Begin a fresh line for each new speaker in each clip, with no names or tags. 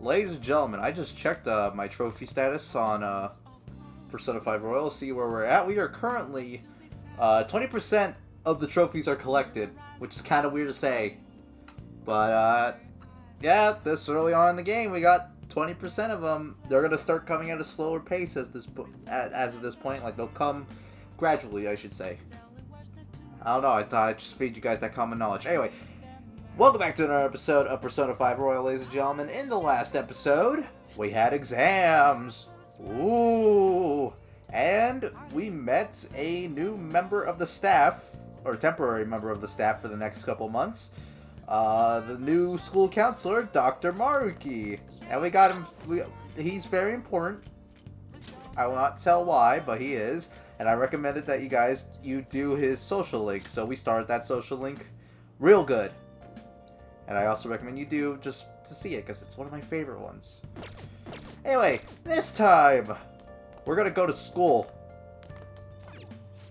Ladies and gentlemen, I just checked my trophy status on Persona 5 Royal, see where we're at. We are currently 20% of the trophies are collected, which is kind of weird to say. But yeah, this early on in the game, we got 20% of them. They're gonna start coming at a slower pace as of this point. Like, they'll come gradually, I should say. I don't know. I thought I'd just feed you guys that common knowledge. Anyway, welcome back to another episode of Persona 5 Royal, ladies and gentlemen. In the last episode, we had exams. Ooh. And we met a new member of the staff, or temporary member of the staff for the next couple months. The new school counselor, Dr. Maruki. And we got him, he's very important. I will not tell why, but he is. And I recommended that you do his social link. So we started that social link real good. And I also recommend you do just to see it, because it's one of my favorite ones. Anyway, this time, we're gonna go to school.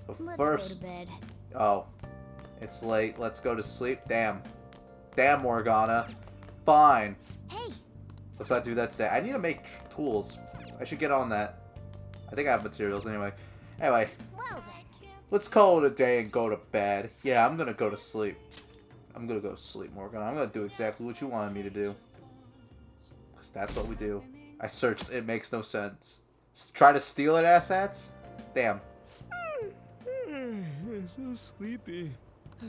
But first,
go to bed.
Oh, it's late. Let's go to sleep. Damn, Morgana. Fine.
Hey.
Let's not do that today. I need to make tools. I should get on that. I think I have materials anyway. Anyway,
Well then.
let's call it a day and go to bed. Yeah, I'm gonna go to sleep. I'm gonna go to sleep, Morgana. I'm gonna do exactly what you wanted me to do. Because that's what we do. I searched. It makes no sense. Try to steal it, asshats? Damn.
I'm so sleepy. I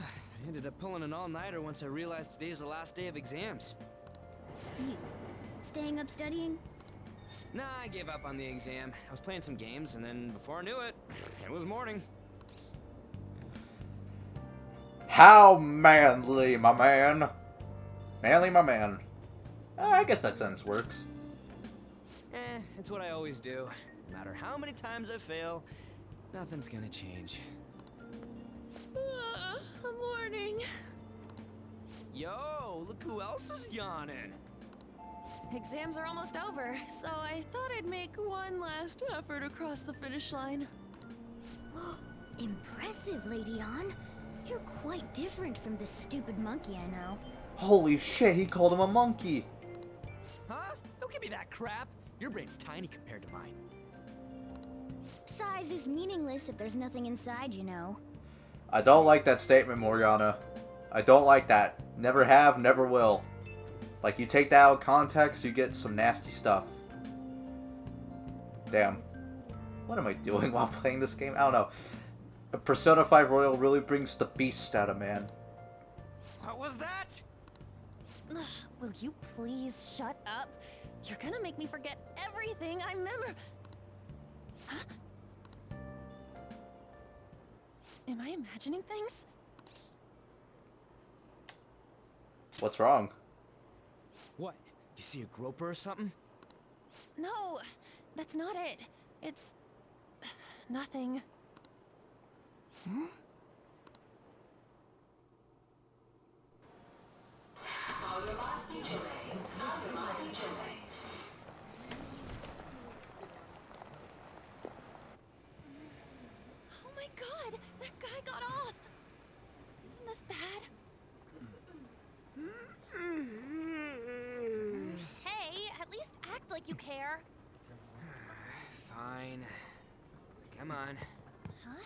ended up pulling an all-nighter once I realized today's the last day of exams.
You staying up studying?
Nah, I gave up on the exam. I was playing some games, and then before I knew it, it was morning.
How manly, my man. Manly, my man. I guess that sentence works.
It's what I always do. No matter how many times I fail, nothing's gonna change.
Morning.
Yo, look who else is yawning.
Exams are almost over, so I thought I'd make one last effort across the finish line.
Impressive, Lady Ann. You're quite different from this stupid monkey I know.
Holy shit, he called him a monkey.
Huh? Don't give me that crap. Your brain's tiny compared to mine.
Size is meaningless if there's nothing inside, you know.
I don't like that statement, Morgana. I don't like that. Never have, never will. Like, you take that out of context, you get some nasty stuff. Damn. What am I doing while playing this game? I don't know. Persona 5 Royal really brings the beast out of man.
What was that?
Will you please shut up? You're gonna make me forget everything I remember. Huh? Am I imagining things?
What's wrong?
What? You see a groper or something?
No, that's not it. It's nothing. Oh my god, that guy got off. Isn't this bad? Hey, at least act like you care.
Fine. Come on.
Huh?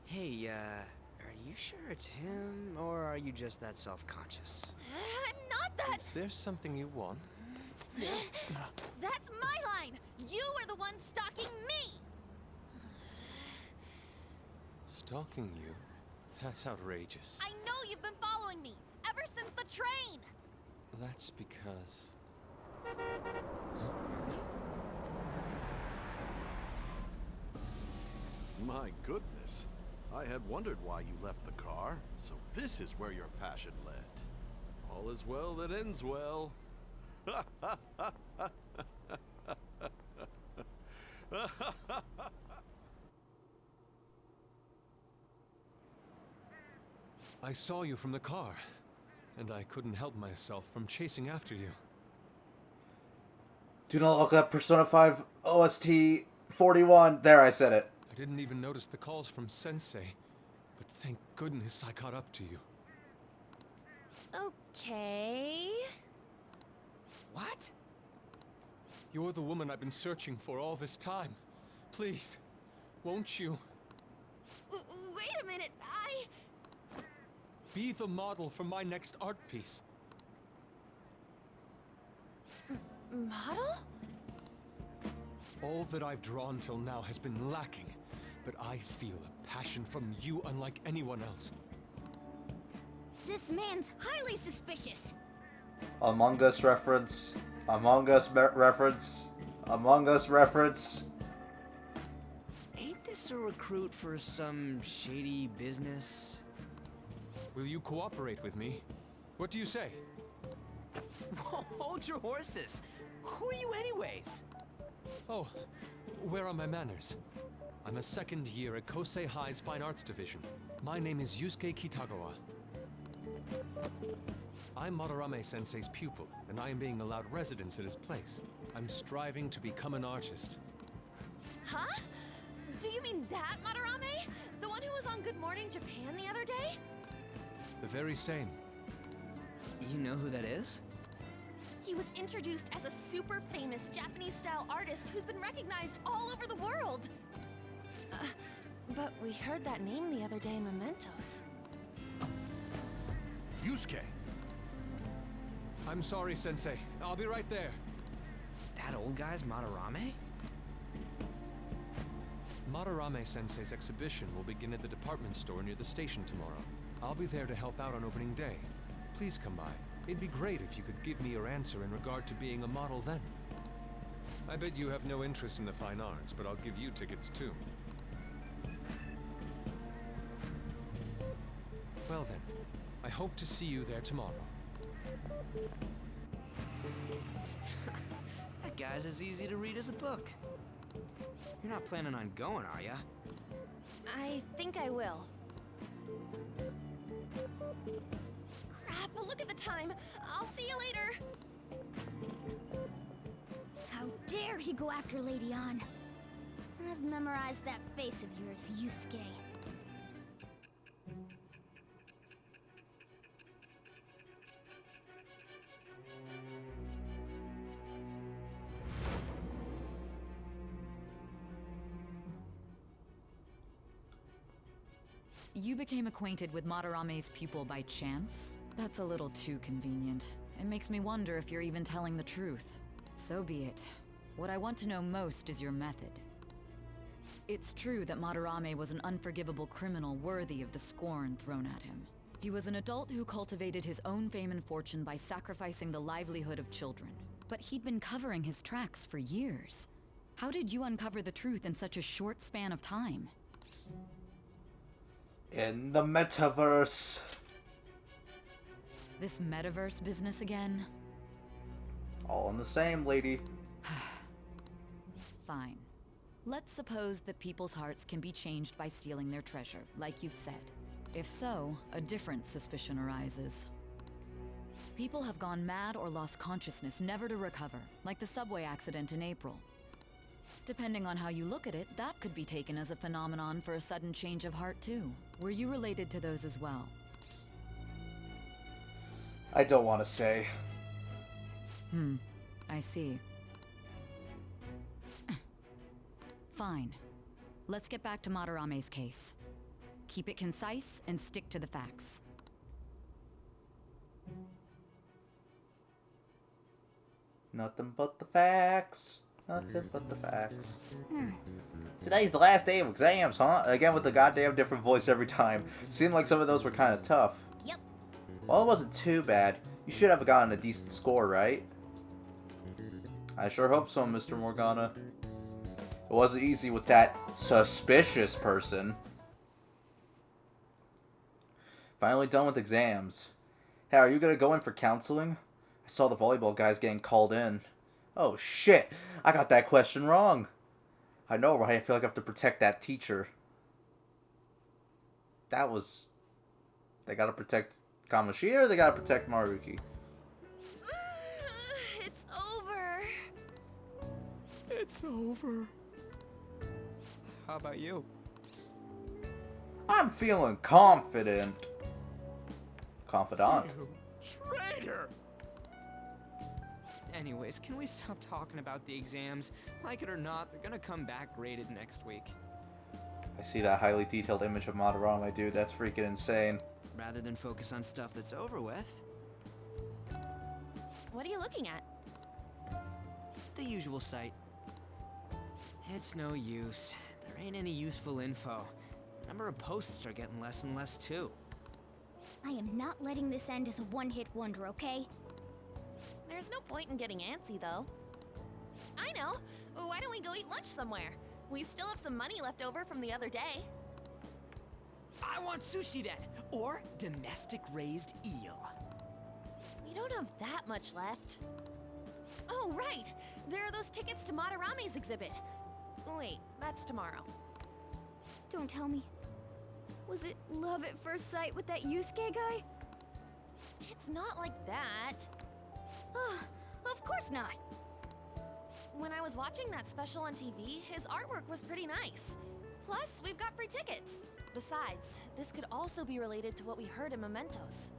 Hey, are you sure it's him, or are you just that self-conscious?
I'm not that.
Is there something you want?
That's my line. You are the one stalking me.
Stalking you? That's outrageous.
I know you've been following me ever since the train.
That's because...
My goodness. I had wondered why you left the car, so this is where your passion led. All is well that ends well.
I saw you from the car, and I couldn't help myself from chasing after you.
Do not look up Persona 5 OST 41. There, I said it.
I didn't even notice the calls from Sensei, but thank goodness I caught up to you.
Okay.
What?
You're the woman I've been searching for all this time. Please, won't you
Wait a minute,
be the model for my next art piece?
Model?
All that I've drawn till now has been lacking, but I feel a passion from you unlike anyone else.
This man's highly suspicious.
Among Us reference. Among Us reference. Among Us reference.
Ain't this a recruit for some shady business?
Will you cooperate with me? What do you say?
Whoa, hold your horses. Who are you anyways?
Oh, where are my manners? I'm a second year at Kosei High's Fine Arts Division. My name is Yusuke Kitagawa. I'm Madarame-sensei's pupil, and I am being allowed residence at his place. I'm striving to become an artist.
Huh? Do you mean that Madarame? The one who was on Good Morning Japan the other day?
The very same.
You know who that is?
He was introduced as a super famous Japanese-style artist who's been recognized all over the world. But we heard that name the other day in Mementos.
Yusuke!
I'm sorry, Sensei. I'll be right there.
That old guy's Madarame?
Madarame-sensei's exhibition will begin at the department store near the station tomorrow. I'll be there to help out on opening day. Please come by. It'd be great if you could give me your answer in regard to being a model then. I bet you have no interest in the fine arts, but I'll give you tickets too. Well then, I hope to see you there tomorrow.
That guy's as easy to read as a book. You're not planning on going, are ya?
I think I will. Crap, look at the time. I'll see you later.
How dare he go after Lady Ann? I've memorized that face of yours, Yusuke.
You became acquainted with Madarame's pupil by chance? That's a little too convenient. It makes me wonder if you're even telling the truth. So be it. What I want to know most is your method. It's true that Madarame was an unforgivable criminal worthy of the scorn thrown at him. He was an adult who cultivated his own fame and fortune by sacrificing the livelihood of children. But he'd been covering his tracks for years. How did you uncover the truth in such a short span of time?
In the metaverse.
This metaverse business again?
All in the same, lady.
Fine. Let's suppose that people's hearts can be changed by stealing their treasure, like you've said. If so, a different suspicion arises. People have gone mad or lost consciousness, never to recover, like the subway accident in April. Depending on how you look at it, that could be taken as a phenomenon for a sudden change of heart too. Were you related to those as well?
I don't want to say.
I see. Fine. Let's get back to Madarame's case. Keep it concise and stick to the facts.
Nothing but the facts. Nothing but the facts. Today's the last day of exams, huh? Again with the goddamn different voice every time. Seemed like some of those were kind of tough.
Yep.
Well, it wasn't too bad. You should have gotten a decent score, right? I sure hope so, Mr. Morgana. It wasn't easy with that suspicious person. Finally done with exams. Hey, are you gonna go in for counseling? I saw the volleyball guys getting called in. Oh shit! I got that question wrong! I know, right? I feel like I have to protect that teacher. That was... They gotta protect Kamoshida or they gotta protect Maruki?
It's over.
It's over. How about you?
I'm feeling confident. Confidant.
You traitor! Anyways, can we stop talking about the exams? Like it or not, they're gonna come back graded next week.
I see that highly detailed image of Madarame, dude. That's freaking insane.
Rather than focus on stuff that's over with.
What are you looking at?
The usual site. It's no use. There ain't any useful info. The number of posts are getting less and less too.
I am not letting this end as a one-hit wonder, okay?
There's no point in getting antsy, though. I know. Why don't we go eat lunch somewhere? We still have some money left over from the other day.
I want sushi then, or domestic raised eel.
We don't have that much left. Oh, right! There are those tickets to Madarame's exhibit. Wait, that's tomorrow.
Don't tell me. Was it love at first sight with that Yusuke guy?
It's not like that.
Of course not.
When I was watching that special on TV, his artwork was pretty nice. Plus, we've got free tickets. Besides, this could also be related to what we heard in Mementos.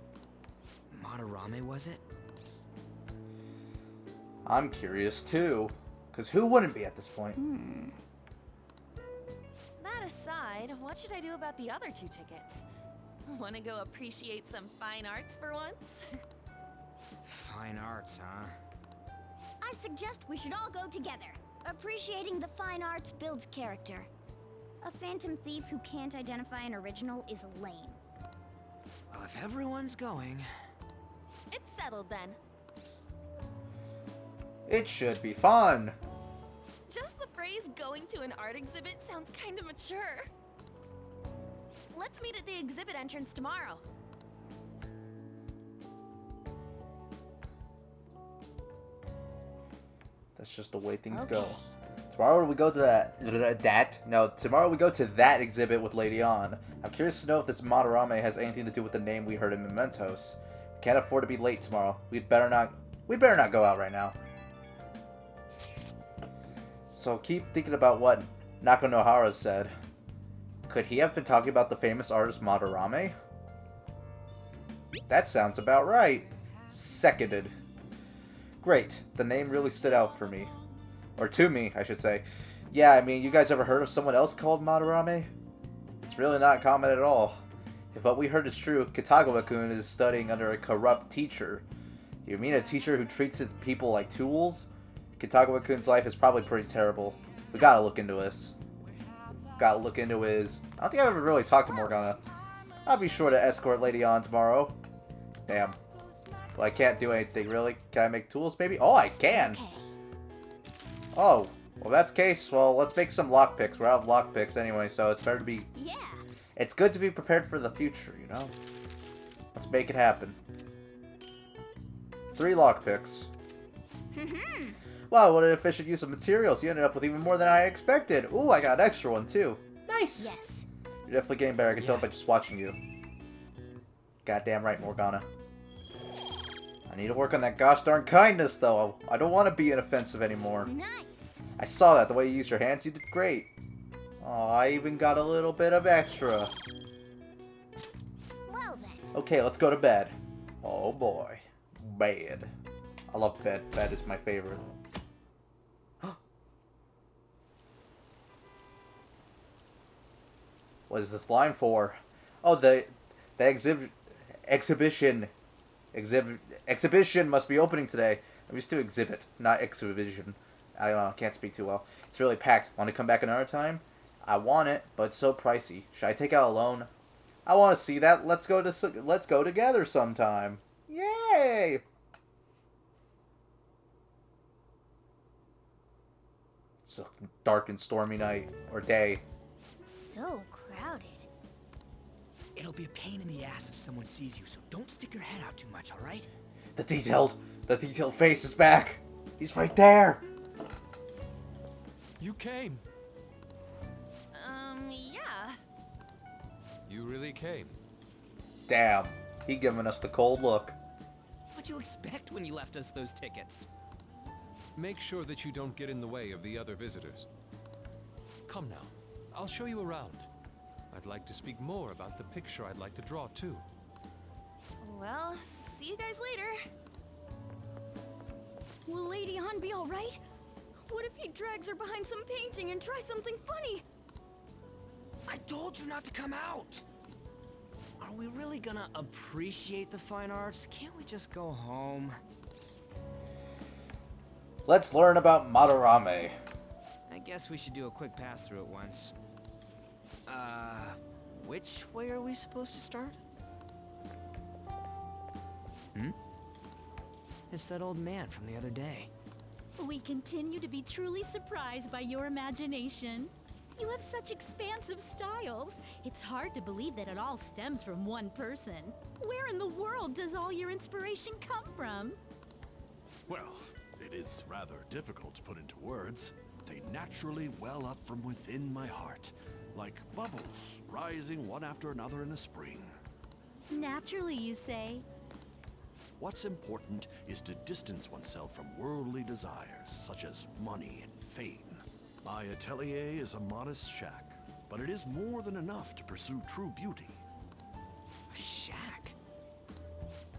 Madarame, was it?
I'm curious too. Because who wouldn't be at this point?
That aside, what should I do about the other 2 tickets? Want to go appreciate some fine arts for once?
Fine arts, huh?
I suggest we should all go together. Appreciating the fine arts builds character. A phantom thief who can't identify an original is lame.
Well, if everyone's going...
It's settled then.
It should be fun.
Just the phrase going to an art exhibit sounds kind of mature. Let's meet at the exhibit entrance tomorrow.
That's just the way things go. Tomorrow we go to tomorrow we go to that exhibit with Lady On. I'm curious to know if this Madarame has anything to do with the name we heard in Mementos. We can't afford to be late tomorrow. We better not go out right now. So keep thinking about what Nakonohara said. Could he have been talking about the famous artist Madarame? That sounds about right. Seconded. Great. The name really stood out for me. Or to me, I should say. Yeah, I mean, you guys ever heard of someone else called Madarame? It's really not common at all. If what we heard is true, Kitagawa-kun is studying under a corrupt teacher. You mean a teacher who treats his people like tools? Kitagawa-kun's life is probably pretty terrible. We gotta look into this. Gotta look into his... I don't think I've ever really talked to Morgana. I'll be sure to escort Lady On tomorrow. Damn. Well, I can't do anything, really. Can I make tools, maybe? Oh, I can!
Okay.
Oh, well, that's the case. Well, let's make some lockpicks. We're out of lockpicks anyway, so it's better to be...
Yeah.
It's good to be prepared for the future, you know? Let's make it happen. 3 lockpicks. Wow, what an efficient use of materials. You ended up with even more than I expected. Ooh, I got an extra one, too. Nice!
Yes.
You're definitely getting better. I can tell by just watching you. Goddamn right, Morgana. I need to work on that gosh darn kindness, though. I don't want to be inoffensive anymore.
Nice.
I saw that. The way you used your hands, you did great. Oh, I even got a little bit of extra.
Well then.
Okay, let's go to bed. Oh boy. Bed. I love bed. Bed is my favorite. What is this line for? Oh, the exhibition must be opening today. I'm used to exhibit, not exhibition. I don't know, can't speak too well. It's really packed. Want to come back another time? I want it, but it's so pricey. Should I take out a loan? I want to see that. Let's go together sometime. Yay! It's a dark and stormy night or day.
So crowded.
It'll be a pain in the ass if someone sees you, so don't stick your head out too much, alright?
The detailed face is back. He's right there.
You came.
Yeah.
You really came.
Damn, he giving us the cold look.
What'd you expect when you left us those tickets?
Make sure that you don't get in the way of the other visitors. Come now, I'll show you around. I'd like to speak more about the picture I'd like to draw too.
Well, see you guys later.
Will Lady Han be alright? What if he drags her behind some painting and tries something funny?
I told you not to come out! Are we really gonna appreciate the fine arts? Can't we just go home?
Let's learn about Madarame.
I guess we should do a quick pass through it once. Which way are we supposed to start? It's that old man from the other day.
We continue to be truly surprised by your imagination. You have such expansive styles. It's hard to believe that it all stems from one person. Where in the world does all your inspiration come from?
Well, it is rather difficult to put into words. They naturally well up from within my heart, like bubbles rising one after another in a spring.
Naturally, you say.
What's important is to distance oneself from worldly desires, such as money and fame. My atelier is a modest shack, but it is more than enough to pursue true beauty.
A shack?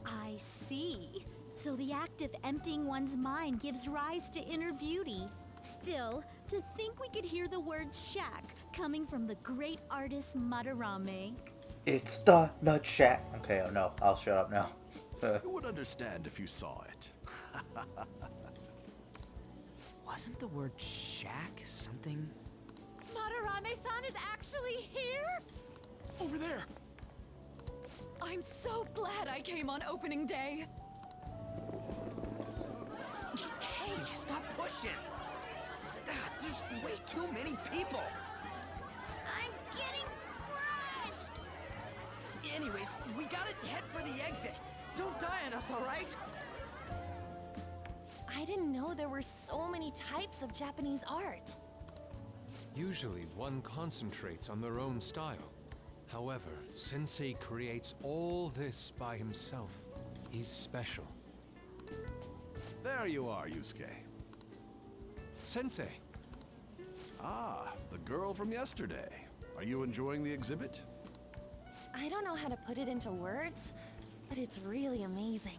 I see. So the act of emptying one's mind gives rise to inner beauty. Still, to think we could hear the word shack coming from the great artist Madarame.
It's the Nut Shack. Okay, oh no, I'll shut up now.
You would understand if you saw it.
Wasn't the word shack something?
Madarame-san is actually here?
Over there!
I'm so glad I came on opening day.
Katie, stop pushing! There's way too many people!
I'm getting crushed!
Anyways, we gotta head for the exit. Don't die on us, alright?
I didn't know there were so many types of Japanese art.
Usually one concentrates on their own style. However, Sensei creates all this by himself. He's special.
There you are, Yusuke.
Sensei!
Ah, the girl from yesterday. Are you enjoying the exhibit?
I don't know how to put it into words, but it's really amazing.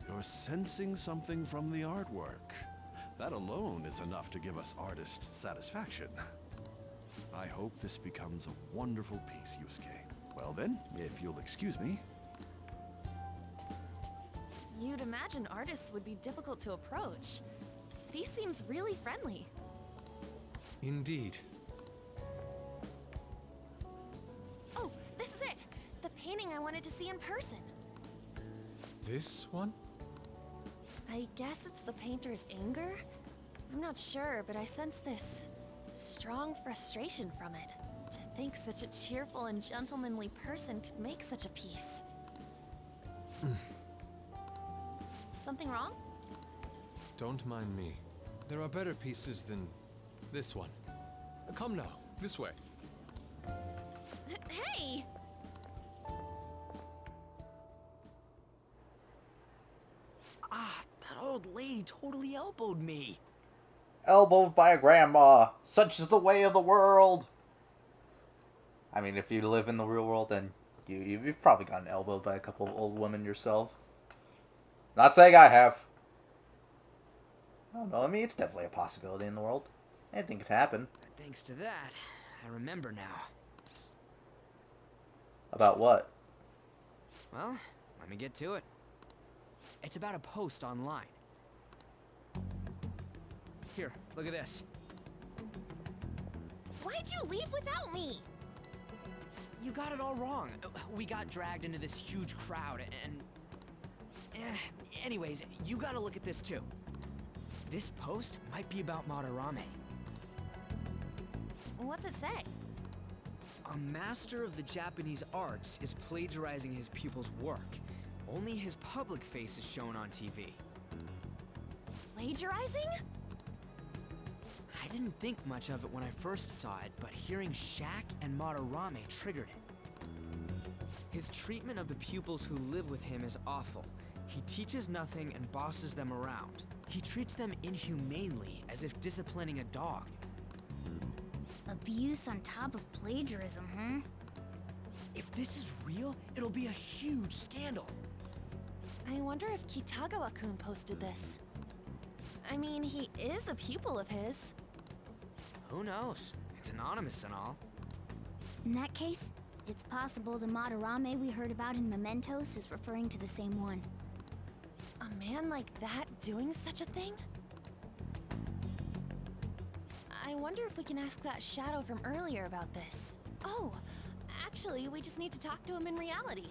You're sensing something from the artwork. That alone is enough to give us artist satisfaction. I hope this becomes a wonderful piece, Yusuke. Well then, if you'll excuse me.
You'd imagine artists would be difficult to approach, but he seems really friendly.
Indeed.
Oh, this is it! The painting I wanted to see in person.
This one?
I guess it's the painter's anger? I'm not sure, but I sense this strong frustration from it. To think such a cheerful and gentlemanly person could make such a piece. Something wrong?
Don't mind me. There are better pieces than this one. Come now, this way.
Hey!
That old lady totally elbowed me.
Elbowed by a grandma. Such is the way of the world. I mean, if you live in the real world, then you've probably gotten elbowed by a couple of old women yourself. Not saying I have. I don't know. I mean, it's definitely a possibility in the world. Anything could happen.
Thanks to that, I remember now.
About what?
Well, let me get to it. It's about a post online. Here, look at this.
Why'd you leave without me?
You got it all wrong. We got dragged into this huge crowd and... anyways, you gotta look at this too. This post might be about Madarame.
What's it say?
A master of the Japanese arts is plagiarizing his pupil's work. Only his public face is shown on TV.
Plagiarizing?
I didn't think much of it when I first saw it, but hearing Shaq and Madarame triggered it. His treatment of the pupils who live with him is awful. He teaches nothing and bosses them around. He treats them inhumanely, as if disciplining a dog.
Abuse on top of plagiarism, huh?
If this is real, it'll be a huge scandal.
I wonder if Kitagawa-kun posted this. I mean, he is a pupil of his.
Who knows? It's anonymous and all.
In that case, it's possible the Madarame we heard about in Mementos is referring to the same one.
A man like that doing such a thing? I wonder if we can ask that shadow from earlier about this. Oh, actually, we just need to talk to him in reality.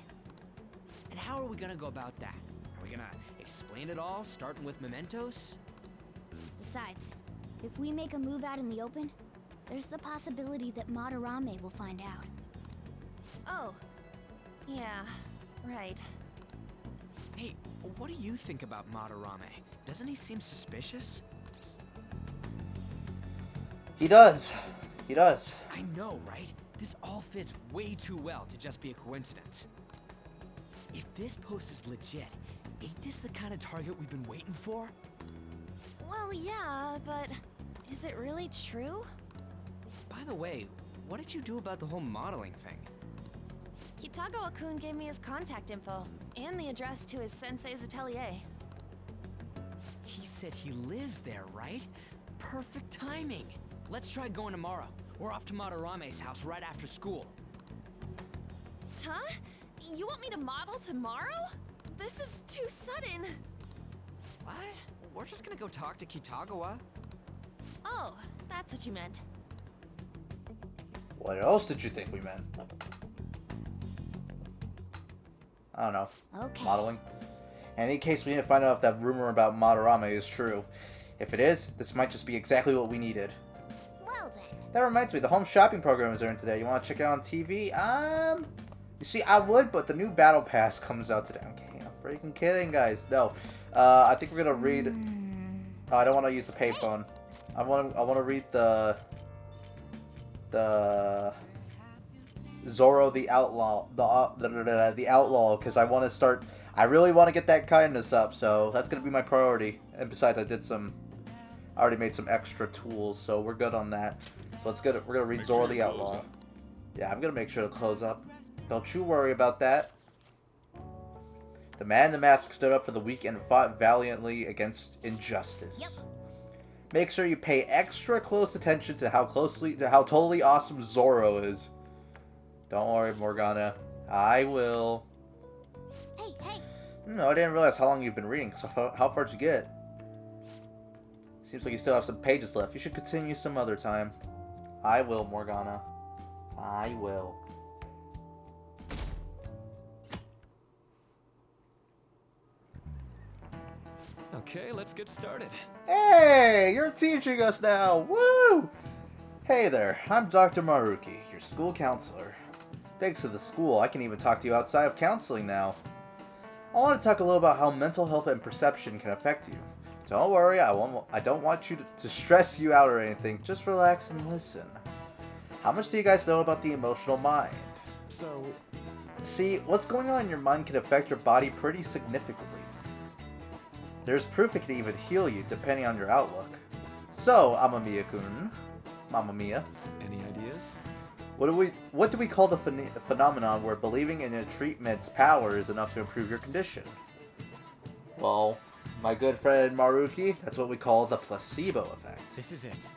And how are we gonna go about that? Are we gonna explain it all, starting with Mementos?
Besides, if we make a move out in the open, there's the possibility that Madarame will find out.
Oh, yeah, right.
Hey, what do you think about Madarame? Doesn't he seem suspicious?
He does. He does.
I know, right? This all fits way too well to just be a coincidence. If this post is legit, ain't this the kind of target we've been waiting for?
Well, yeah, but is it really true?
By the way, what did you do about the whole modeling thing?
Kitagawa-kun gave me his contact info and the address to his sensei's atelier.
He said he lives there, right? Perfect timing. Let's try going tomorrow. We're off to Madarame's house right after school.
Huh? You want me to model tomorrow? This is too sudden.
What? We're just gonna go talk to Kitagawa.
Oh, that's what you meant.
What else did you think we meant? I don't know.
Okay.
Modeling. In any case, we need to find out if that rumor about Madarame is true. If it is, this might just be exactly what we needed.
Well then.
That reminds me, the home shopping program is airing today. You want to check it out on TV? You see, I would, but the new Battle Pass comes out today. Okay, I'm freaking kidding, guys. No, I think we're gonna read. I don't want to use the payphone. I want to read the Zoro the Outlaw, the Outlaw, because I want to start. I really want to get that kindness up, so that's gonna be my priority. And besides, I already made some extra tools, so we're good on that. So let's get it. We're gonna read Zoro the Outlaw. Yeah, I'm gonna make sure to close up. Don't you worry about that. The man in the mask stood up for the weak and fought valiantly against injustice.
Yep.
Make sure you pay extra close attention to how totally awesome Zoro is. Don't worry, Morgana. I will.
Hey.
No, I didn't realize how long you've been reading. So how far did you get? Seems like you still have some pages left. You should continue some other time. I will, Morgana. I will.
Okay, let's get started.
Hey, you're teaching us now. Woo! Hey there, I'm Dr. Maruki, your school counselor. Thanks to the school, I can even talk to you outside of counseling now. I want to talk a little about how mental health and perception can affect you. Don't worry, I don't want you to stress you out or anything. Just relax and listen. How much do you guys know about the emotional mind?
So,
See, what's going on in your mind can affect your body pretty significantly. There's proof it can even heal you depending on your outlook. So, Amamiya-kun, Mamma Mia,
any ideas?
what do we call the phenomenon where believing in a treatment's power is enough to improve your condition? Well, my good friend Maruki, that's what we call the placebo effect.
This is it.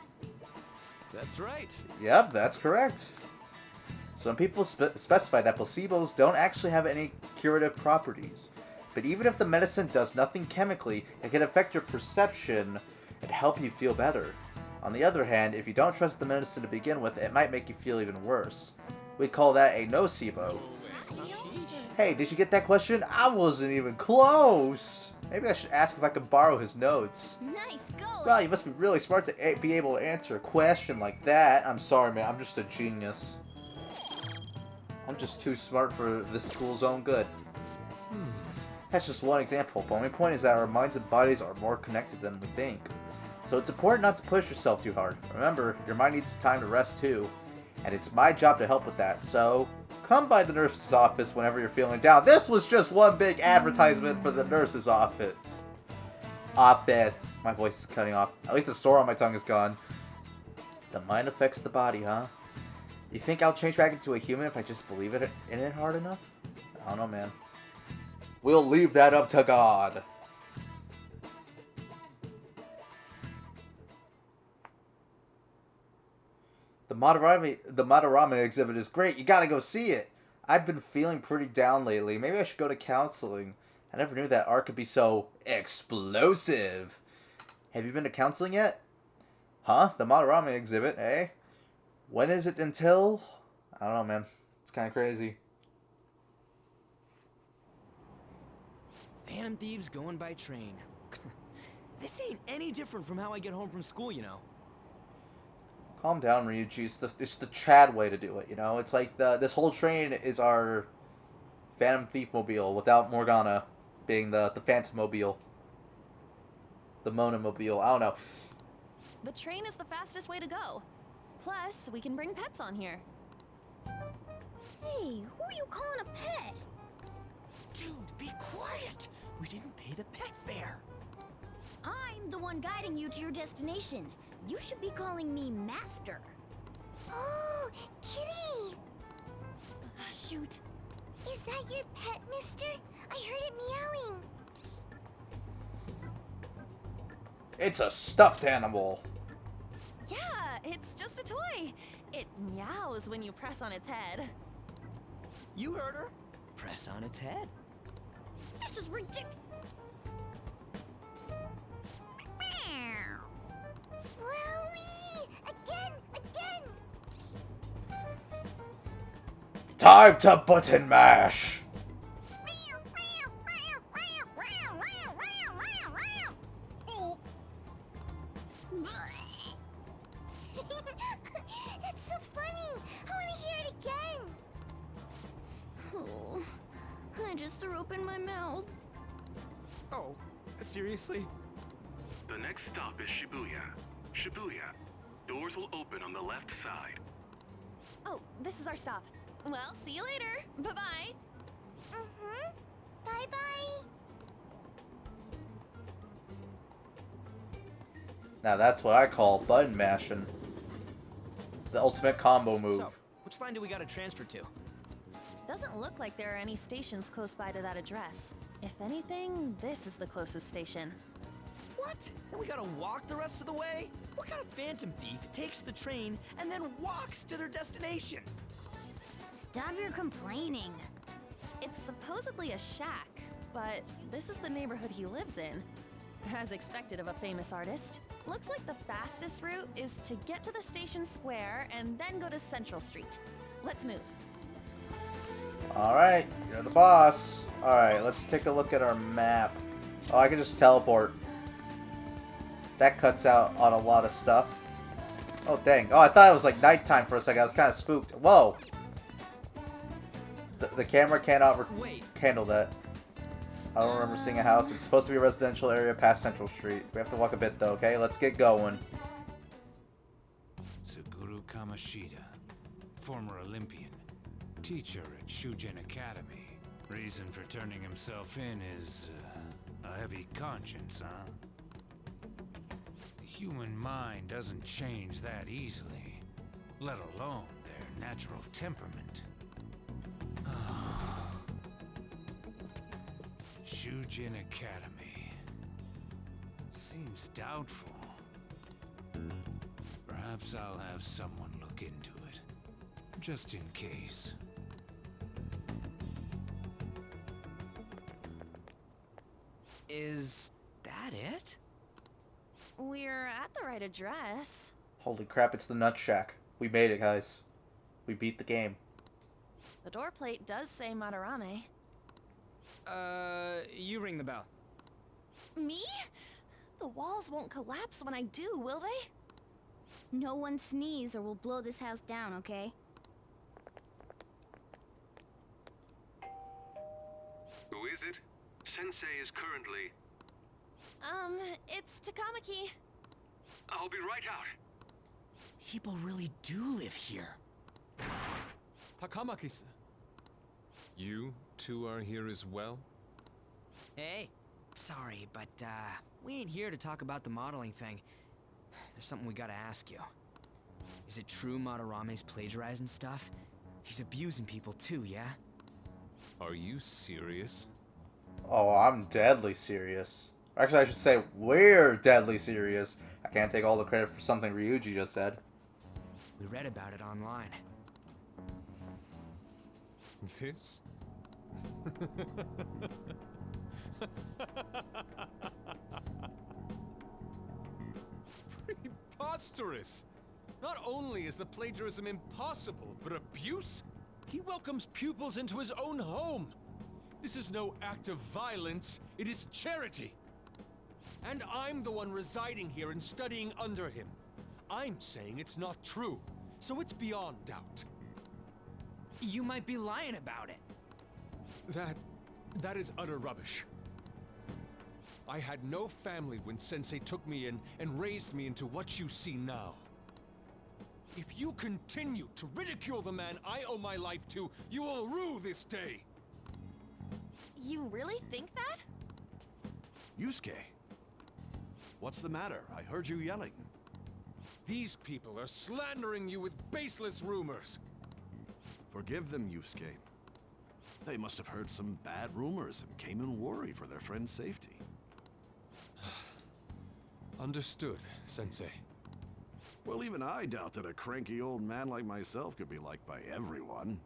That's right.
Yep, that's correct. Some people specify that placebos don't actually have any curative properties. But even if the medicine does nothing chemically, it can affect your perception and help you feel better. On the other hand, if you don't trust the medicine to begin with, it might make you feel even worse. We call that a nocebo. Hey, did you get that question? I wasn't even close! Maybe I should ask if I could borrow his notes.
Nice going.
Wow, you must be really smart to be able to answer a question like that. I'm sorry, man. I'm just a genius. I'm just too smart for this school's own good. That's just one example, but my point is that our minds and bodies are more connected than we think. So it's important not to push yourself too hard. Remember, your mind needs time to rest too, and it's my job to help with that. So come by the nurse's office whenever you're feeling down. This was just one big advertisement for the nurse's office. Office. My voice is cutting off. At least the sore on my tongue is gone. The mind affects the body, huh? You think I'll change back into a human if I just believe in it hard enough? I don't know, man. We'll leave that up to God. The Madarame exhibit is great. You gotta go see it. I've been feeling pretty down lately. Maybe I should go to counseling. I never knew that art could be so explosive. Have you been to counseling yet? Huh? The Madarame exhibit, eh? When is it until? I don't know, man. It's kind of crazy.
Phantom Thieves going by train. This ain't any different from how I get home from school, you know.
Calm down, Ryuji. It's the Chad way to do it, you know? It's like this whole train is our Phantom Thief Mobile without Morgana being the Phantom Mobile. The Mona Mobile. I don't know.
The train is the fastest way to go. Plus, we can bring pets on here.
Hey, who are you calling a pet?
Dude, be quiet! We didn't pay the pet fare.
I'm the one guiding you to your destination. You should be calling me Master.
Oh, Kitty!
Shoot.
Is that your pet, mister? I heard it meowing.
It's a stuffed animal.
Yeah, it's just a toy. It meows when you press on its head.
You heard her. Press on its head.
This is ridiculous.
Wowie! Again!
Time to button mash.
That's so funny! I want to hear it again!
Oh, I just threw up in my mouth.
Oh, seriously?
The next stop is Shibuya. Shibuya. Doors will open on the left side.
Oh, this is our stop. Well, see you later. Bye-bye.
Mm-hmm. Bye-bye.
Now that's what I call button mashing. The ultimate combo move.
So, which line do we gotta transfer to?
Doesn't look like there are any stations close by to that address. If anything, this is the closest station.
What? And we gotta walk the rest of the way? What kind of phantom thief takes the train and then walks to their destination?
Stop your complaining.
It's supposedly a shack, but this is the neighborhood he lives in. As expected of a famous artist. Looks like the fastest route is to get to the station square and then go to Central Street. Let's move.
Alright, you're the boss. Alright, let's take a look at our map. Oh, I can just teleport. That cuts out on a lot of stuff. Oh, dang. Oh, I thought it was like nighttime for a second. I was kind of spooked. Whoa! The camera cannot handle that. I don't remember seeing a house. It's supposed to be a residential area past Central Street. We have to walk a bit, though, okay? Let's get going.
Suguru Kamoshida, former Olympian, teacher at Shujin Academy. Reason for turning himself in is a heavy conscience, huh? The human mind doesn't change that easily, let alone their natural temperament. Shujin Academy. Seems doubtful. Perhaps I'll have someone look into it, just in case.
Is that it?
We're at the right address.
Holy crap, it's the Nut Shack. We made it, guys. We beat the game.
The door plate does say Madarame.
You ring the bell.
Me? The walls won't collapse when I do, will they?
No one sneeze or we'll blow this house down, okay?
is it? Sensei is currently...
It's Takamaki.
I'll be right out.
People really do live here.
Takamaki. You two are here as well?
Hey, sorry, but, we ain't here to talk about the modeling thing. There's something we gotta ask you. Is it true Madarame's plagiarizing stuff? He's abusing people too, yeah?
Are you serious?
Oh, I'm deadly serious. Actually, I should say we're deadly serious. I can't take all the credit for something Ryuji just said.
We read about it online.
This? Preposterous! Not only is the plagiarism impossible, but abuse? He welcomes pupils into his own home! This is no act of violence, it is charity! And I'm the one residing here and studying under him. I'm saying it's not true, so it's beyond doubt.
You might be lying about it.
That is utter rubbish. I had no family when Sensei took me in and raised me into what you see now. If you continue to ridicule the man I owe my life to, you will rue this day!
You really think that?
Yusuke, what's the matter? I heard you yelling.
These people are slandering you with baseless rumors.
Forgive them, Yusuke. They must have heard some bad rumors and came in worried for their friend's safety.
Understood, Sensei.
Well, even I doubt that a cranky old man like myself could be liked by everyone.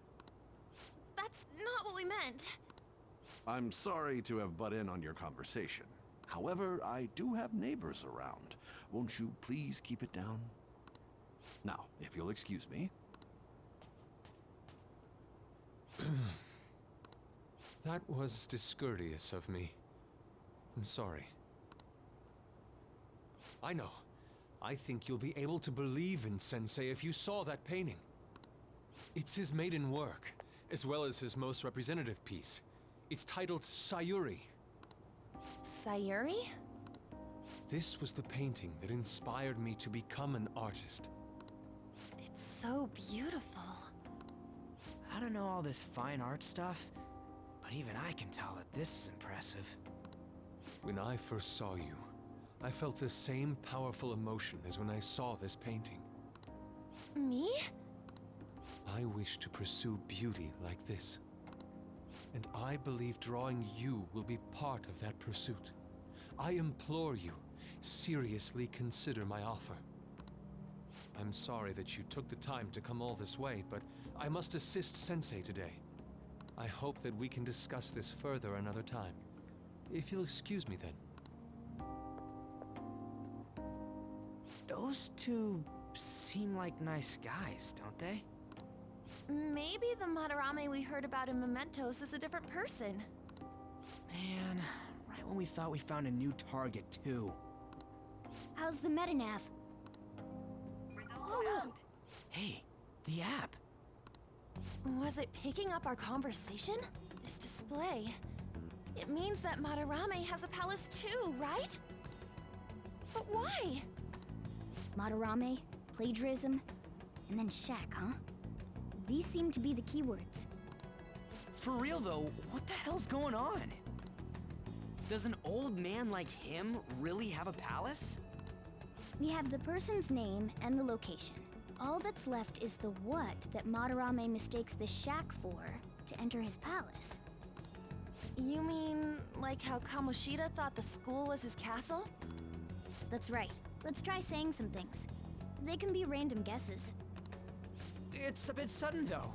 That's not what we meant.
I'm sorry to have butt in on your conversation. However, I do have neighbors around. Won't you please keep it down? Now, if you'll excuse me.
That was discourteous of me. I'm sorry. I know. I think you'll be able to believe in Sensei if you saw that painting. It's his maiden work, as well as his most representative piece. It's titled Sayuri.
Sayuri?
This was the painting that inspired me to become an artist.
It's so beautiful.
I don't know all this fine art stuff, but even I can tell that this is impressive.
When I first saw you, I felt the same powerful emotion as when I saw this painting.
Me?
I wish to pursue beauty like this. And I believe drawing you will be part of that pursuit. I implore you, seriously consider my offer. I'm sorry that you took the time to come all this way, but I must assist Sensei today. I hope that we can discuss this further another time. If you'll excuse me then.
Those two seem like nice guys, don't they?
Maybe the Madarame we heard about in Mementos is a different person.
Man, right when we thought we found a new target, too.
How's the Metanav?
Oh!
Hey, the app.
Was it picking up our conversation? This display. It means that Madarame has a palace too, right? But why?
Madarame, plagiarism, and then Shaq, huh? These seem to be the keywords.
For real though, what the hell's going on? Does an old man like him really have a palace?
We have the person's name and the location. All that's left is the what that Madarame mistakes the shack for to enter his palace.
You mean, like how Kamoshida thought the school was his castle?
That's right. Let's try saying some things. They can be random guesses.
It's a bit sudden though.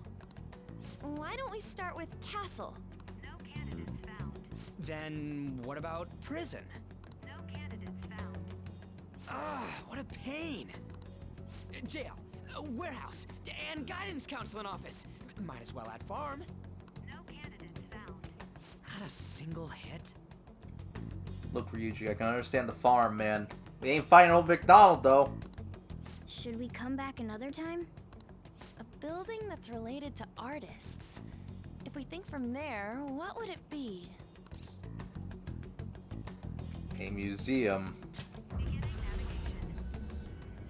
Why don't we start with castle?
No candidates found.
Then what about prison?
No candidates found.
Ah, what a pain. Jail, warehouse, and guidance counseling office. Might as well add farm.
No candidates found.
Not a single hit.
Look, Ryuji, I can understand the farm, man. We ain't fighting old McDonald, though.
Should we come back another time?
A building that's related to artists. If we think from there, what would it be?
A museum.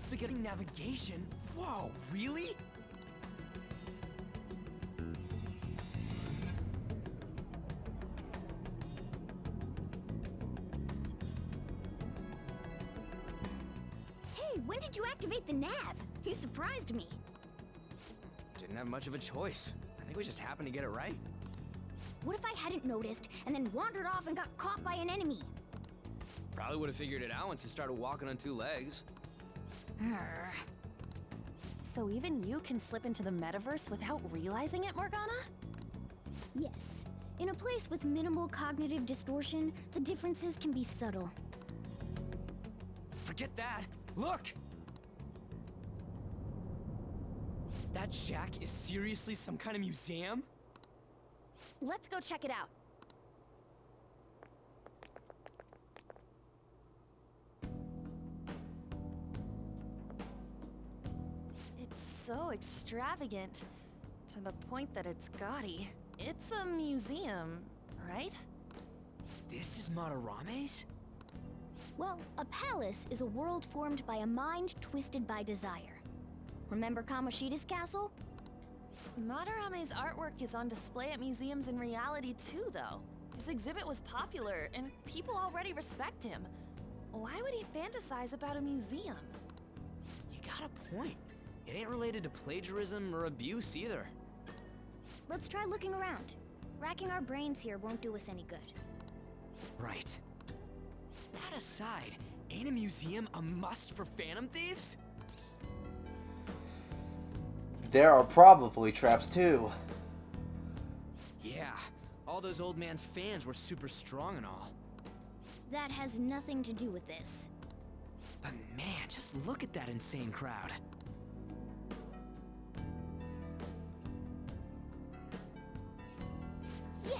Beginning navigation? Whoa, really?
Hey, when did you activate the nav? You surprised me.
Didn't have much of a choice. I think we just happened to get it right.
What if I hadn't noticed and then wandered off and got caught by an enemy?
Probably would have figured it out once you started walking on 2 legs.
So even you can slip into the metaverse without realizing it, Morgana?
Yes. In a place with minimal cognitive distortion, the differences can be subtle.
Forget that! Look! That shack is seriously some kind of museum?
Let's go check it out. It's so extravagant, to the point that it's gaudy. It's a museum, right?
This is Madarame's?
Well, a palace is a world formed by a mind twisted by desire. Remember Kamoshida's castle?
Madarame's artwork is on display at museums in reality too, though. His exhibit was popular, and people already respect him. Why would he fantasize about a museum?
You got a point. It ain't related to plagiarism or abuse either.
Let's try looking around. Racking our brains here won't do us any good.
Right. That aside, ain't a museum a must for Phantom Thieves?
There are probably traps too.
Yeah, all those old man's fans were super strong and all.
That has nothing to do with this.
But man, just look at that insane crowd.
Yes!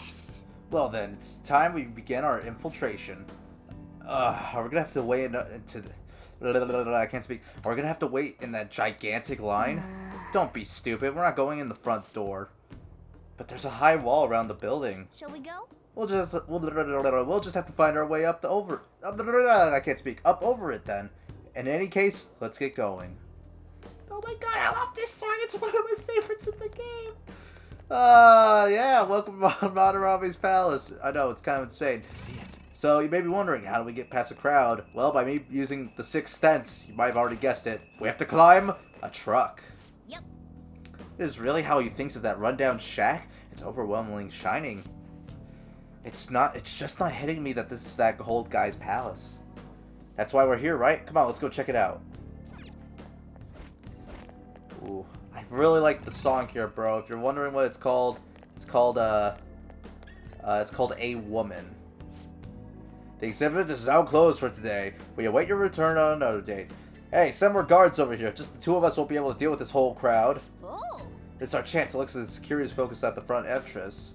Well then, it's time we begin our infiltration. Are we gonna have to wait into I can't speak. Are we gonna have to wait in that gigantic line? Don't be stupid. We're not going in the front door. But there's a high wall around the building.
Shall we go?
We'll just have to find our way up the over. I can't speak. Up over it then. In any case, let's get going. Oh my god, I love this song. It's one of my favorites in the game. Yeah, welcome to Madarame's Palace. I know, it's kind of insane.
See it.
So, you may be wondering, how do we get past the crowd? Well, by me using the sixth sense, you might have already guessed it. We have to climb a truck.
Yep.
This is really how he thinks of that rundown shack? It's overwhelmingly shining. It's just not hitting me that this is that old guy's palace. That's why we're here, right? Come on, let's go check it out. Ooh, I really like the song here, bro. If you're wondering what it's called A Woman. The exhibit is now closed for today. We await your return on another date. Hey, send more guards over here. Just the two of us won't be able to deal with this whole crowd.
Oh!
This is our chance to look at the security's focus at the front entrance.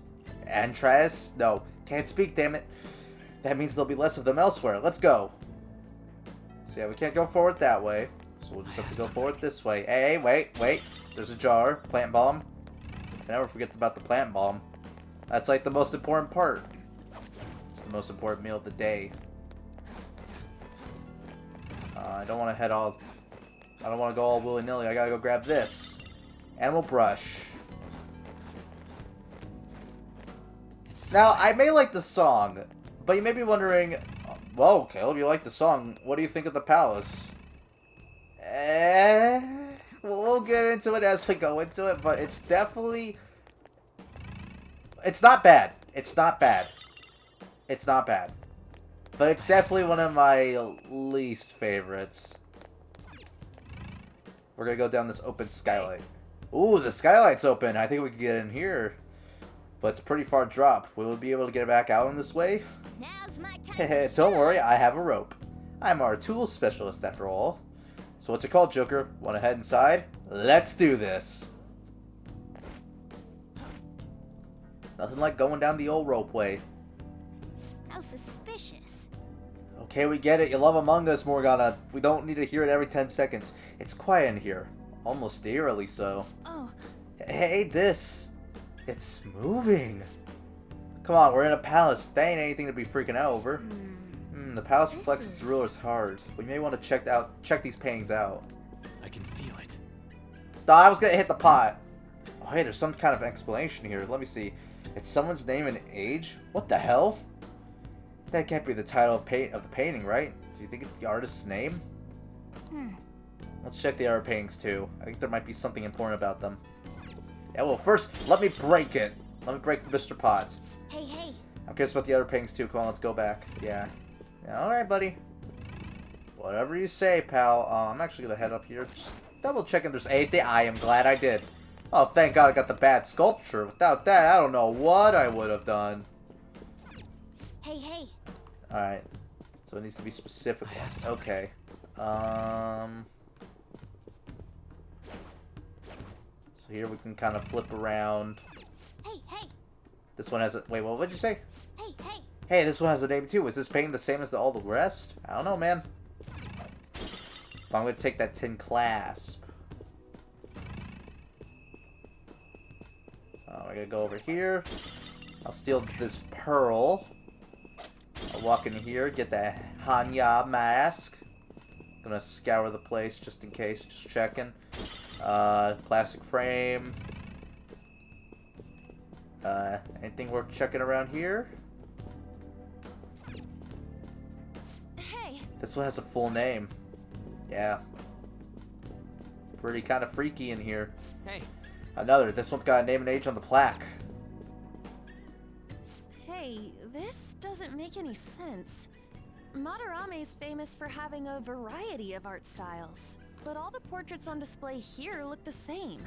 Entrance? No, can't speak, damn it. That means there'll be less of them elsewhere. Let's go. So yeah, we can't go forward that way. So we'll just have to go forward this way. Hey, wait. There's a jar. Plant bomb. I never forget about the plant bomb. That's like the most important part. It's the most important meal of the day. I don't want to I don't want to go all willy-nilly. I gotta go grab this. Animal brush. Now, I may like the song, but you may be wondering, well, Caleb, you like the song. What do you think of the palace? We'll get into it as we go into it, but it's definitely... It's not bad. It's not bad. It's not bad. But it's definitely one of my least favorites. We're gonna go down this open skylight. Ooh, the skylight's open. I think we can get in here. But it's a pretty far drop. Will we be able to get back out in this way?
Now's my time.
Don't worry, I have a rope. I'm our tools specialist after all. So what's it called, Joker? Wanna head inside? Let's do this. Nothing like going down the old ropeway.
How suspicious.
Okay, we get it. You love Among Us, Morgana. We don't need to hear it every 10 seconds. It's quiet in here. Almost eerily so.
Oh.
Hey, this. It's moving. Come on, we're in a palace. That ain't anything to be freaking out over. The palace reflects its ruler's heart. We may want to check these paintings out.
I can feel it.
Oh, I was gonna hit the pot. Oh, hey, there's some kind of explanation here. Let me see. It's someone's name and age? What the hell? That can't be the title of the painting, right? Do you think it's the artist's name? Let's check the other paintings too. I think there might be something important about them. Yeah, well, first, let me break it. Let me break Mr. Pot.
Hey, hey.
I'm curious about the other paintings too. Come on, let's go back. Yeah. Alright, buddy. Whatever you say, pal. I'm actually gonna head up here. Just double check if there's anything. I am glad I did. Oh, thank God I got the bad sculpture. Without that, I don't know what I would have done.
Hey, hey.
Alright. So it needs to be specific ones. Okay. So here we can kind of flip around.
Hey, hey.
This one has a... Wait, what would you say?
Hey, hey.
Hey, this one has a name too. Is this painting the same as all the rest? I don't know, man. I'm gonna take that tin clasp. I gotta go over here. I'll steal this pearl. I'll walk in here, get that Hanya mask. Gonna scour the place just in case, just checking. Classic frame. Anything worth checking around here?
Hey.
This one has a full name. Yeah. Pretty kind of freaky in here.
Hey.
Another. This one's got a name and age on the plaque.
Hey, this doesn't make any sense. Madarame is famous for having a variety of art styles, but all the portraits on display here look the same.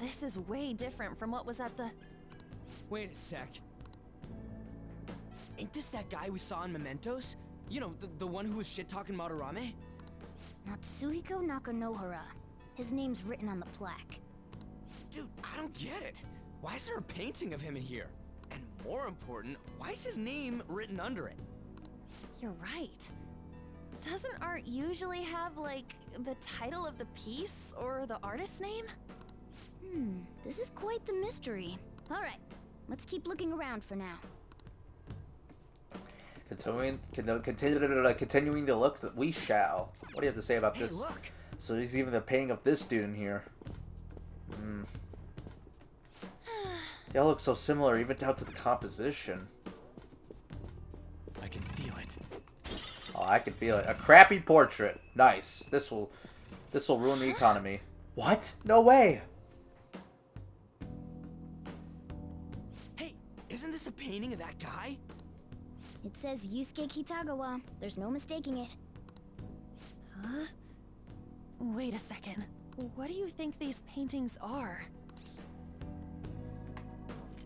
This is way different from what was at the...
Wait a sec. Ain't this that guy we saw in Mementos? You know, the one who was shit-talking Madarame?
Natsuhiko Nakanohara. His name's written on the plaque.
Dude, I don't get it. Why is there a painting of him in here? And more important, why is his name written under it?
You're right. Doesn't art usually have, like, the title of the piece or the artist's name?
This is quite the mystery. Alright, let's keep looking around for now.
Continuing to look, we shall. What do you have to say about this?
Look.
So there's even the painting of this dude in here. They all look so similar, even down to the composition.
I can feel it.
Oh, I can feel it. A crappy portrait. Nice. This will ruin the economy. What? No way.
Hey, isn't this a painting of that guy?
It says Yusuke Kitagawa. There's no mistaking it.
Huh? Wait a second. What do you think these paintings are?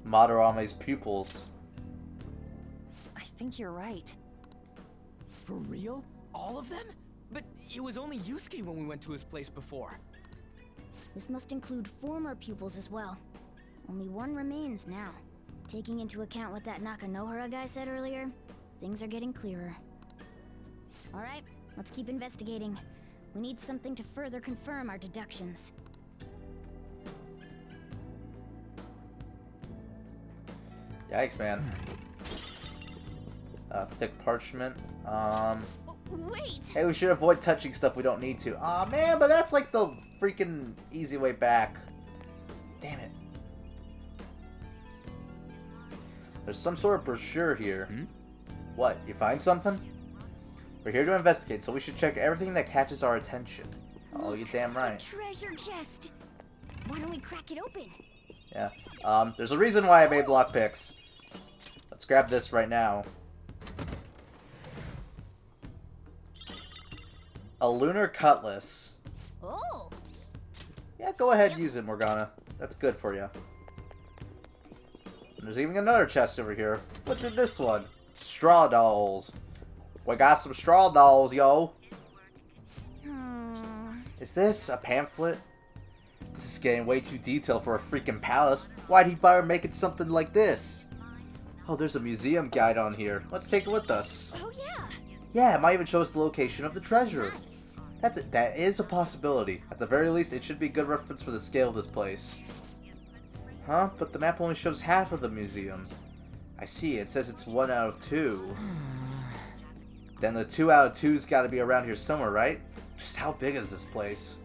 Madarame's pupils.
I think you're right.
For real? All of them? But it was only Yusuke when we went to his place before.
This must include former pupils as well. Only one remains now. Taking into account what that Nakanohara guy said earlier, things are getting clearer. Alright, let's keep investigating. We need something to further confirm our deductions.
Yikes, man. Thick parchment.
Wait!
Hey, we should avoid touching stuff we don't need to. Aw, man, but that's like the freaking easy way back. Damn it. There's some sort of brochure here. What, you find something? We're here to investigate, so we should check everything that catches our attention. Oh, you're damn right.
Treasure chest! Why don't we crack it open?
Yeah. There's a reason why I made lockpicks. Let's grab this right now. A lunar cutlass.
Oh!
Yeah, go ahead, use it, Morgana. That's good for you. And there's even another chest over here. What's in this one? Straw dolls. We got some straw dolls, yo. Is this a pamphlet? This is getting way too detailed for a freaking palace. Why'd he bother making something like this? Oh, there's a museum guide on here. Let's take it with us.
Oh, yeah!
Yeah, it might even show us the location of the treasure. That is a possibility. At the very least, it should be a good reference for the scale of this place. Huh? But the map only shows half of the museum. I see. It says it's 1 out of 2. then the 2 out of 2's gotta be around here somewhere, right? Just how big is this place?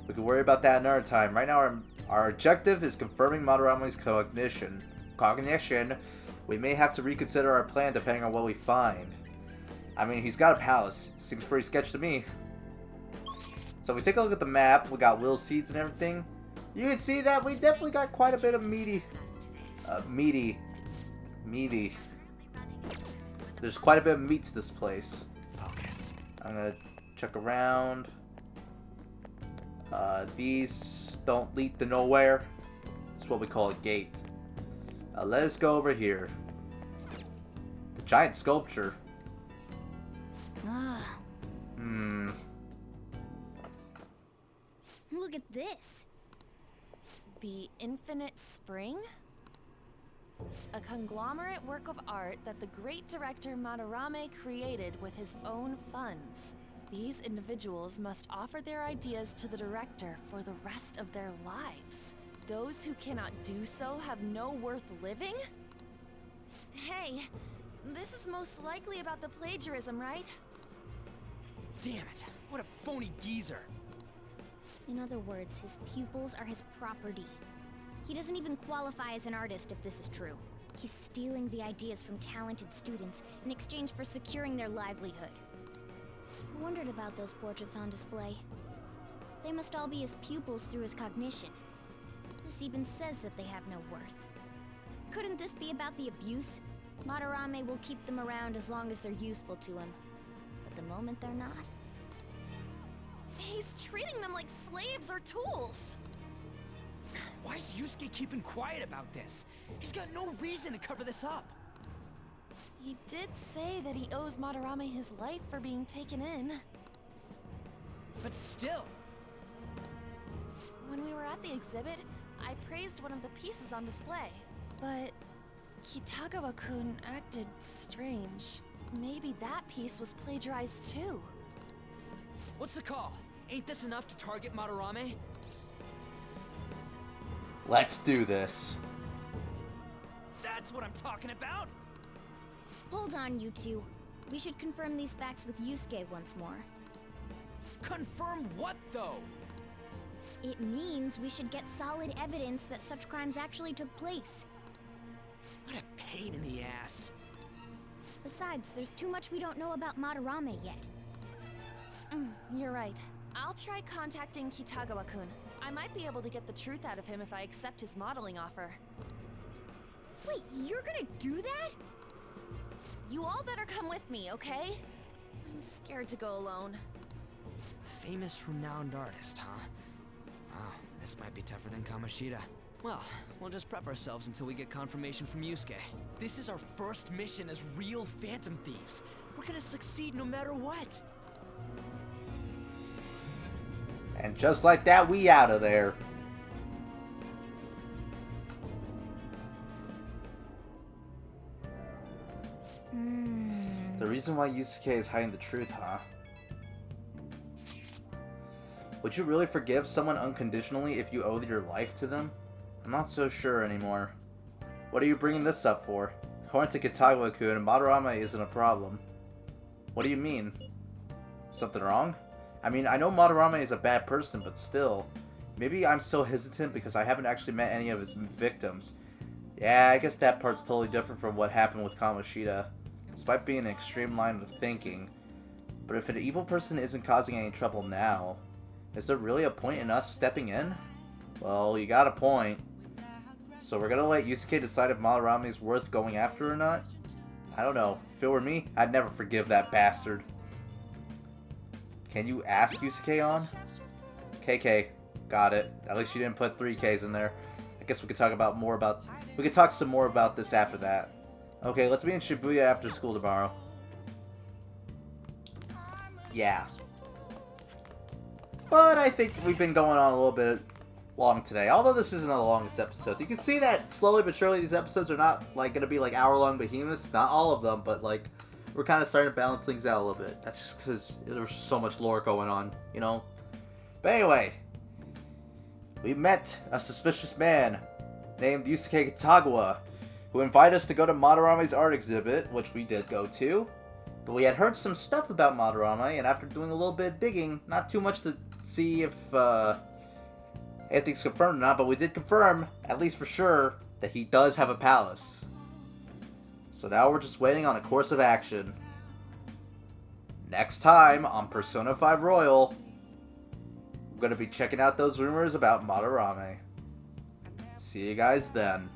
We can worry about that another time. Right now, our objective is confirming Madarame's cognition. We may have to reconsider our plan depending on what we find. I mean, he's got a palace. Seems pretty sketchy to me. So if we take a look at the map, we got will seeds and everything. You can see that we definitely got quite a bit of meaty. There's quite a bit of meat to this place.
Focus.
I'm gonna check around. These don't lead to nowhere. That's what we call a gate. Let us go over here. The giant sculpture.
Ah,
Hmm.
look at this.
The Infinite Spring? A conglomerate work of art that the great director Madarame created with his own funds. These individuals must offer their ideas to the director for the rest of their lives. Those who cannot do so have no worth living? Hey, this is most likely about the plagiarism, right?
Damn it! What a phony geezer!
In other words, his pupils are his property. He doesn't even qualify as an artist if this is true. He's stealing the ideas from talented students in exchange for securing their livelihood. I wondered about those portraits on display. They must all be his pupils through his cognition. This even says that they have no worth. Couldn't this be about the abuse? Madarame will keep them around as long as they're useful to him. But the moment they're not...
He's treating them like slaves or tools.
Why is Yusuke keeping quiet about this? He's got no reason to cover this up.
He did say that he owes Madarame his life for being taken in.
But still.
When we were at the exhibit, I praised one of the pieces on display. But Kitagawa-kun acted strange. Maybe that piece was plagiarized too.
What's the call? Ain't this enough to target Madarame?
Let's do this.
That's what I'm talking about!
Hold on, you two. We should confirm these facts with Yusuke once more.
Confirm what, though?
It means we should get solid evidence that such crimes actually took place.
What a pain in the ass.
Besides, there's too much we don't know about Madarame yet.
You're right. I'll try contacting Kitagawa-kun. I might be able to get the truth out of him if I accept his modeling offer.
Wait, you're gonna do that?
You all better come with me, okay? I'm scared to go alone.
Famous renowned artist, huh? Wow, this might be tougher than Kamoshida. Well, we'll just prep ourselves until we get confirmation from Yusuke. This is our first mission as real Phantom Thieves. We're gonna succeed no matter what.
And just like that, we out of there. The reason why Yusuke is hiding the truth, huh? Would you really forgive someone unconditionally if you owed your life to them? I'm not so sure anymore. What are you bringing this up for? According to Kitagawa-kun, Madarame isn't a problem. What do you mean? Something wrong? I mean, I know Madarame is a bad person, but still. Maybe I'm so hesitant because I haven't actually met any of his victims. Yeah, I guess that part's totally different from what happened with Kamoshida. This might be an extreme line of thinking. But if an evil person isn't causing any trouble now, is there really a point in us stepping in? Well, you got a point. So we're gonna let Yusuke decide if Madarame is worth going after or not? I don't know. If it were me, I'd never forgive that bastard. Can you ask Yusuke on? KK. Got it. At least you didn't put 3 Ks in there. I guess we could talk about more about... We could talk some more about this after that. Okay, let's be in Shibuya after school tomorrow. Yeah. But I think we've been going on a little bit long today. Although this isn't the longest episode. You can see that slowly but surely these episodes are not like going to be like hour-long behemoths. Not all of them, but like... We're kind of starting to balance things out a little bit. That's just because there's so much lore going on, you know? But anyway, we met a suspicious man named Yusuke Kitagawa, who invited us to go to Madarame's art exhibit, which we did go to. But we had heard some stuff about Madarame, and after doing a little bit of digging, not too much to see if anything's confirmed or not, but we did confirm, at least for sure, that he does have a palace. So now we're just waiting on a course of action. Next time on Persona 5 Royal, we're going to be checking out those rumors about Madarame. See you guys then.